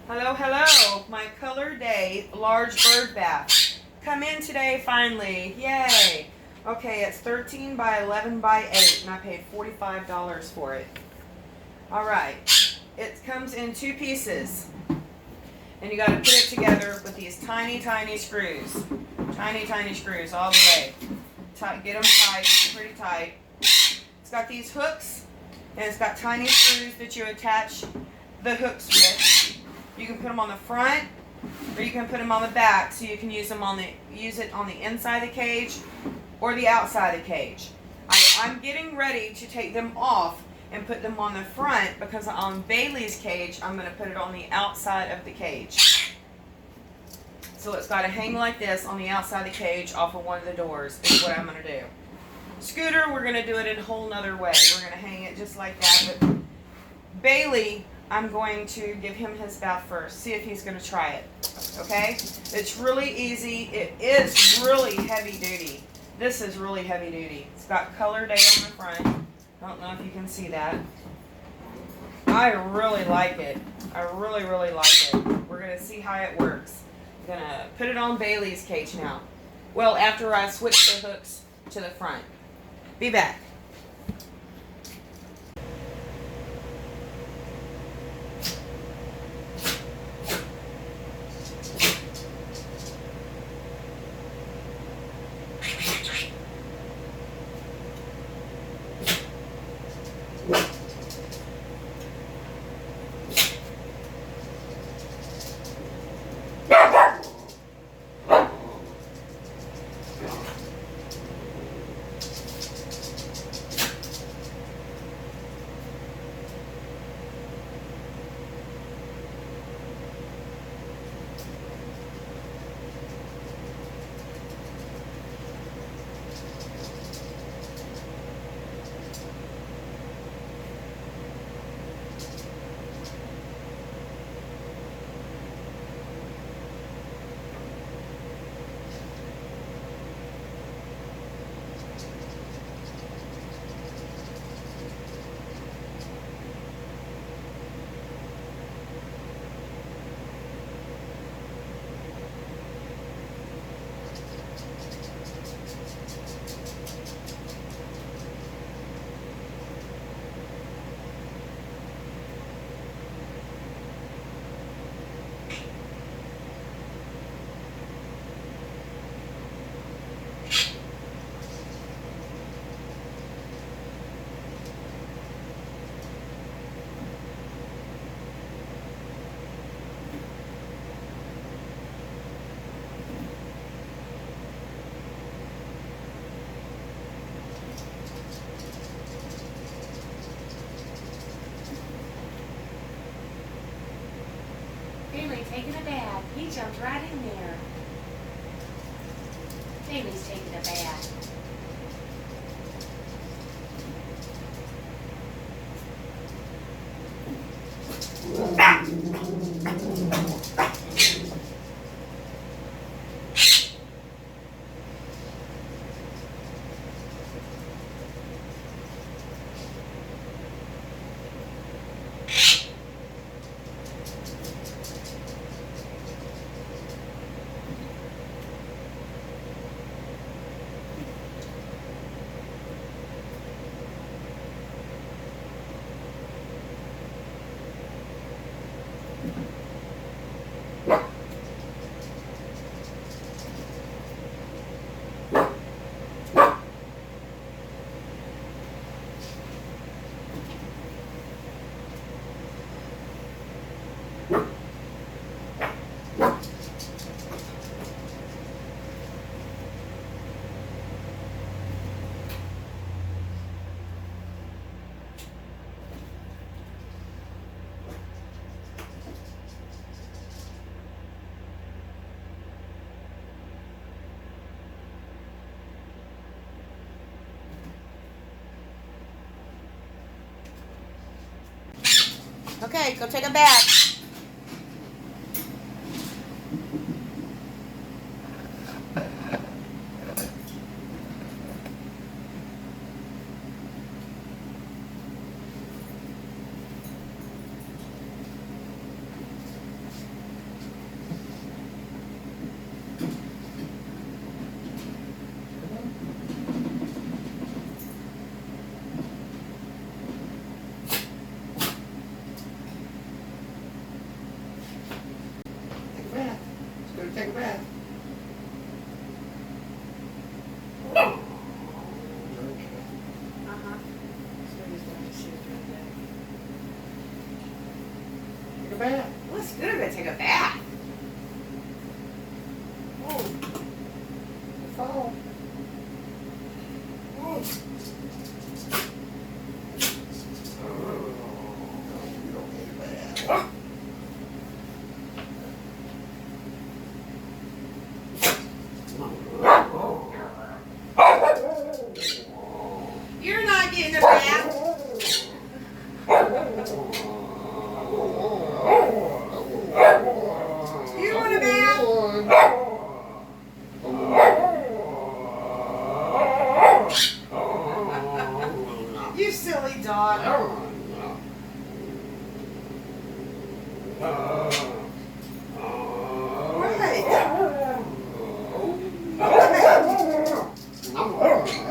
Hello, hello, my ColorDay large bird bath. Come in today finally, yay. Okay, it's 13 by 11 by 8 and I paid $45 for it. Alright, it comes in 2 pieces. And you gotta put it together with these tiny, tiny screws. Tiny, tiny screws all the way. Get them tight, pretty tight. It's got these hooks and it's got tiny screws that you attach the hooks with. You can put them on the front, or you can put them on the back, so you can use it on the inside of the cage or the outside of the cage. I'm getting ready to take them off and put them on the front because on Bailey's cage, I'm going to put it on the outside of the cage. So it's got to hang like this on the outside of the cage off of one of the doors is what I'm going to do. Scooter, we're going to do it in a whole nother way. We're going to hang it just like that. But Bailey, I'm going to give him his bath first. See if he's going to try it. Okay? It's really easy. It is really heavy duty. This is really heavy duty. It's got ColorDay on the front. I don't know if you can see that. I really like it. I really, really like it. We're going to see how it works. I'm going to put it on Bailey's cage now. Well, after I switch the hooks to the front. Be back. Bailey taking a bath. He jumped right in there. Bailey's taking a bath. Okay, go take a bath. bath? Looks good. I'm gonna take a bath. Oh. Fall. Oh. You don't need a bath. You're not getting a bath. You want a bath? You silly dog. What?